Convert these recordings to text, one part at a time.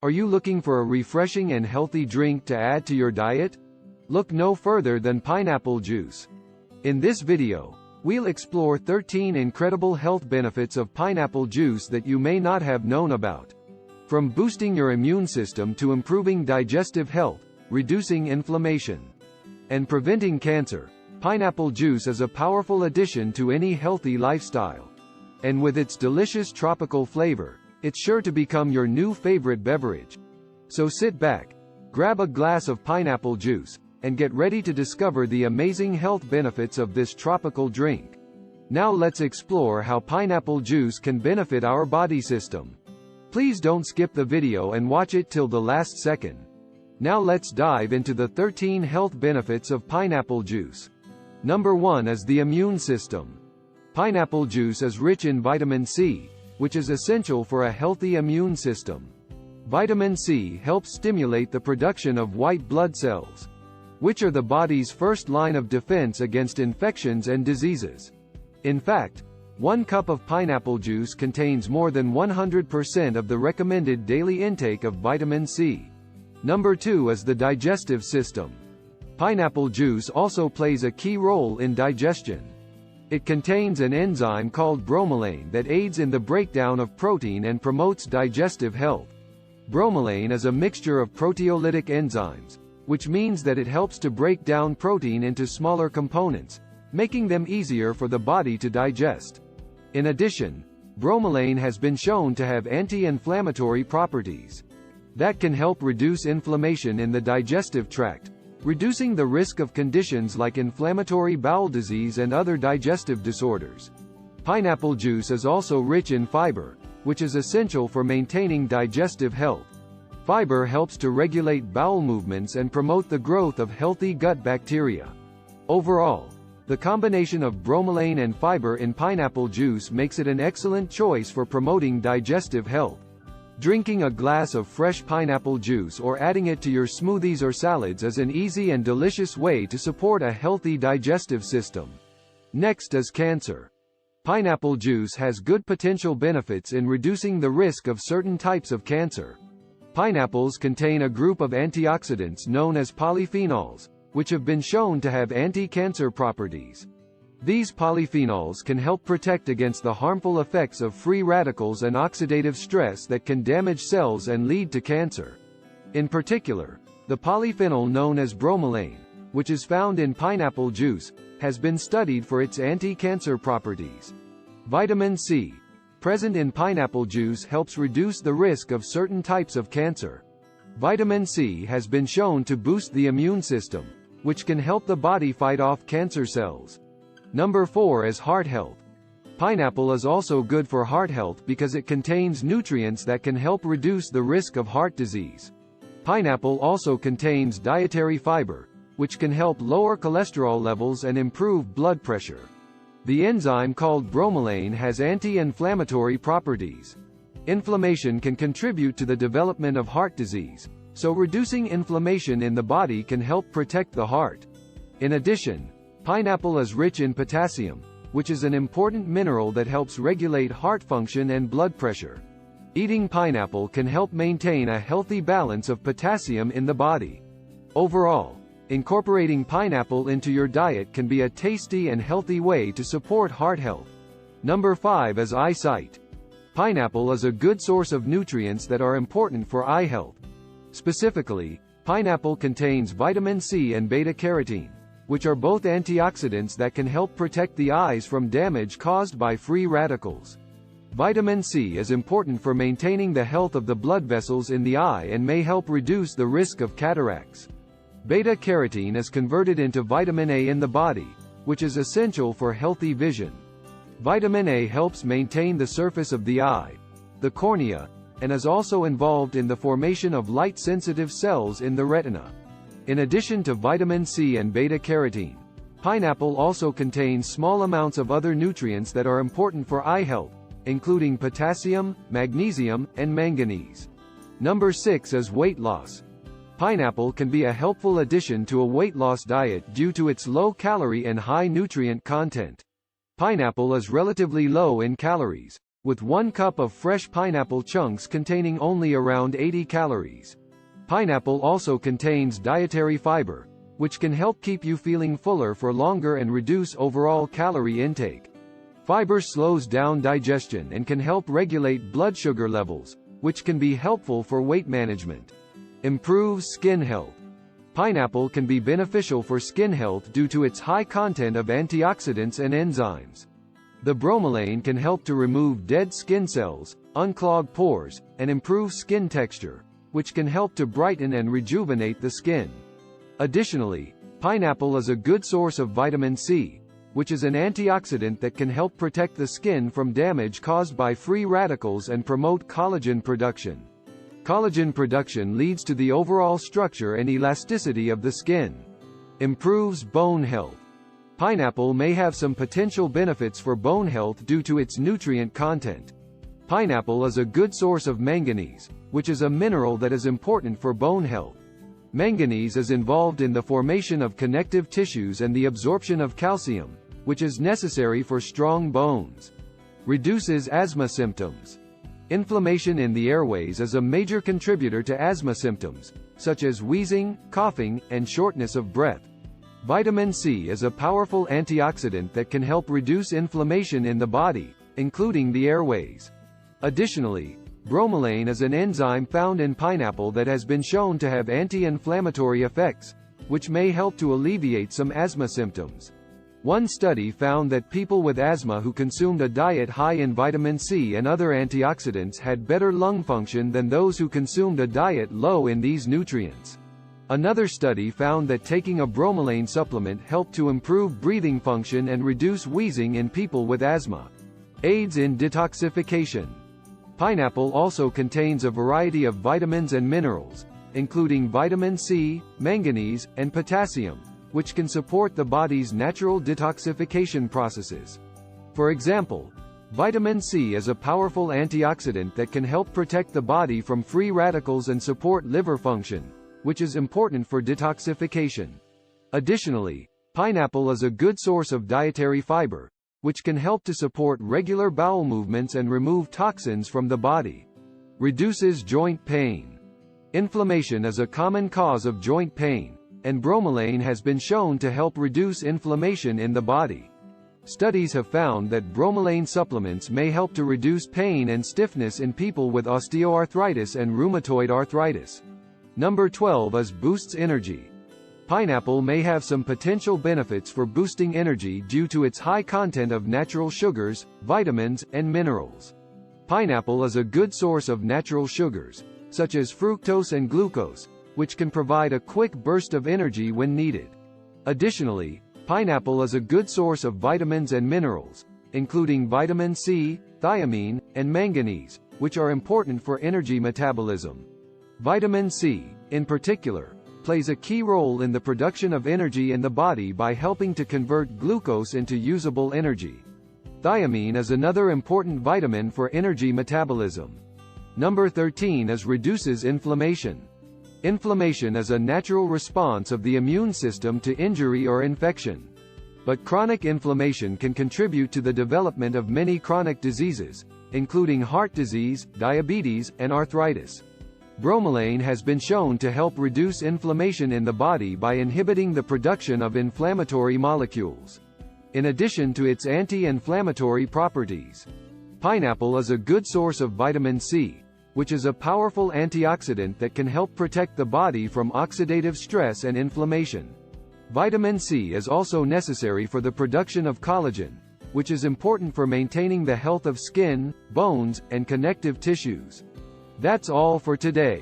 Are you looking for a refreshing and healthy drink to add to your diet? Look no further than pineapple juice. In this video, we'll explore 13 incredible health benefits of pineapple juice that you may not have known about. From boosting your immune system to improving digestive health, reducing inflammation, and preventing cancer, pineapple juice is a powerful addition to any healthy lifestyle. And with its delicious tropical flavor, it's sure to become your new favorite beverage. So sit back, grab a glass of pineapple juice, and get ready to discover the amazing health benefits of this tropical drink. Now let's explore how pineapple juice can benefit our body system. Please don't skip the video and watch it till the last second. Now let's dive into the 13 health benefits of pineapple juice. Number 1 is the immune system. Pineapple juice is rich in vitamin C, which is essential for a healthy immune system. Vitamin C helps stimulate the production of white blood cells, which are the body's first line of defense against infections and diseases. In fact, 1 cup of pineapple juice contains more than 100% of the recommended daily intake of vitamin C. Number 2 is the digestive system. Pineapple juice also plays a key role in digestion. It contains an enzyme called bromelain that aids in the breakdown of protein and promotes digestive health. Bromelain is a mixture of proteolytic enzymes, which means that it helps to break down protein into smaller components, making them easier for the body to digest. In addition, bromelain has been shown to have anti-inflammatory properties that can help reduce inflammation in the digestive tract, reducing the risk of conditions like inflammatory bowel disease and other digestive disorders. Pineapple juice is also rich in fiber, which is essential for maintaining digestive health. Fiber helps to regulate bowel movements and promote the growth of healthy gut bacteria. Overall, the combination of bromelain and fiber in pineapple juice makes it an excellent choice for promoting digestive health. Drinking a glass of fresh pineapple juice or adding it to your smoothies or salads is an easy and delicious way to support a healthy digestive system. Next is cancer. Pineapple juice has good potential benefits in reducing the risk of certain types of cancer. Pineapples contain a group of antioxidants known as polyphenols, which have been shown to have anti-cancer properties. These polyphenols can help protect against the harmful effects of free radicals and oxidative stress that can damage cells and lead to cancer. In particular, the polyphenol known as bromelain, which is found in pineapple juice, has been studied for its anti-cancer properties. Vitamin C, present in pineapple juice, helps reduce the risk of certain types of cancer. Vitamin C has been shown to boost the immune system, which can help the body fight off cancer cells. Number 4 is heart health. Pineapple is also good for heart health because it contains nutrients that can help reduce the risk of heart disease. Pineapple also contains dietary fiber, which can help lower cholesterol levels and improve blood pressure. The enzyme called bromelain has anti-inflammatory properties. Inflammation can contribute to the development of heart disease, so reducing inflammation in the body can help protect the heart. In addition, pineapple is rich in potassium, which is an important mineral that helps regulate heart function and blood pressure. Eating pineapple can help maintain a healthy balance of potassium in the body. Overall, incorporating pineapple into your diet can be a tasty and healthy way to support heart health. Number 5 is eyesight. Pineapple is a good source of nutrients that are important for eye health. Specifically, pineapple contains vitamin C and beta-carotene, which are both antioxidants that can help protect the eyes from damage caused by free radicals. Vitamin C is important for maintaining the health of the blood vessels in the eye and may help reduce the risk of cataracts. Beta-carotene is converted into vitamin A in the body, which is essential for healthy vision. Vitamin A helps maintain the surface of the eye, the cornea, and is also involved in the formation of light-sensitive cells in the retina. In addition to vitamin C and beta-carotene, pineapple also contains small amounts of other nutrients that are important for eye health, including potassium, magnesium, and manganese. Number 6 is weight loss. Pineapple can be a helpful addition to a weight loss diet due to its low calorie and high nutrient content. Pineapple is relatively low in calories, with 1 cup of fresh pineapple chunks containing only around 80 calories. Pineapple also contains dietary fiber, which can help keep you feeling fuller for longer and reduce overall calorie intake. Fiber slows down digestion and can help regulate blood sugar levels, which can be helpful for weight management. Improves skin health. Pineapple can be beneficial for skin health due to its high content of antioxidants and enzymes. The bromelain can help to remove dead skin cells, unclog pores, and improve skin texture, which can help to brighten and rejuvenate the skin. Additionally, pineapple is a good source of vitamin C, which is an antioxidant that can help protect the skin from damage caused by free radicals and promote collagen production. Collagen production leads to the overall structure and elasticity of the skin. Improves bone health. Pineapple may have some potential benefits for bone health due to its nutrient content. Pineapple is a good source of manganese, which is a mineral that is important for bone health. Manganese is involved in the formation of connective tissues and the absorption of calcium, which is necessary for strong bones. Reduces asthma symptoms. Inflammation in the airways is a major contributor to asthma symptoms, such as wheezing, coughing, and shortness of breath. Vitamin C is a powerful antioxidant that can help reduce inflammation in the body, including the airways. Additionally, bromelain is an enzyme found in pineapple that has been shown to have anti-inflammatory effects, which may help to alleviate some asthma symptoms. One study found that people with asthma who consumed a diet high in vitamin C and other antioxidants had better lung function than those who consumed a diet low in these nutrients. Another study found that taking a bromelain supplement helped to improve breathing function and reduce wheezing in people with asthma. Aids in detoxification. Pineapple also contains a variety of vitamins and minerals, including vitamin C, manganese, and potassium, which can support the body's natural detoxification processes. For example, vitamin C is a powerful antioxidant that can help protect the body from free radicals and support liver function, which is important for detoxification. Additionally, pineapple is a good source of dietary fiber, which can help to support regular bowel movements and remove toxins from the body. Reduces joint pain. Inflammation is a common cause of joint pain, and bromelain has been shown to help reduce inflammation in the body. Studies have found that bromelain supplements may help to reduce pain and stiffness in people with osteoarthritis and rheumatoid arthritis. Number 12 is boosts energy. Pineapple may have some potential benefits for boosting energy due to its high content of natural sugars, vitamins, and minerals. Pineapple is a good source of natural sugars, such as fructose and glucose, which can provide a quick burst of energy when needed. Additionally, pineapple is a good source of vitamins and minerals, including vitamin C, thiamine, and manganese, which are important for energy metabolism. Vitamin C, in particular, plays a key role in the production of energy in the body by helping to convert glucose into usable energy. Thiamine is another important vitamin for energy metabolism. Number 13 is reduces inflammation. Inflammation is a natural response of the immune system to injury or infection. But chronic inflammation can contribute to the development of many chronic diseases, including heart disease, diabetes, and arthritis. Bromelain has been shown to help reduce inflammation in the body by inhibiting the production of inflammatory molecules. In addition to its anti-inflammatory properties, pineapple is a good source of vitamin C, which is a powerful antioxidant that can help protect the body from oxidative stress and inflammation. Vitamin C is also necessary for the production of collagen, which is important for maintaining the health of skin, bones, and connective tissues. That's all for today.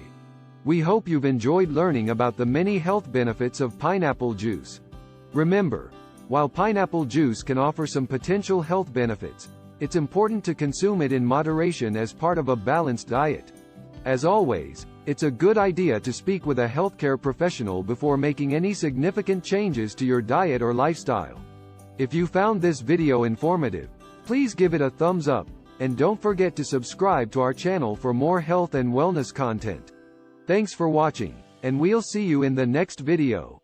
We hope you've enjoyed learning about the many health benefits of pineapple juice. Remember, while pineapple juice can offer some potential health benefits, it's important to consume it in moderation as part of a balanced diet. As always, it's a good idea to speak with a healthcare professional before making any significant changes to your diet or lifestyle. If you found this video informative, please give it a thumbs up, and don't forget to subscribe to our channel for more health and wellness content. Thanks for watching, and we'll see you in the next video.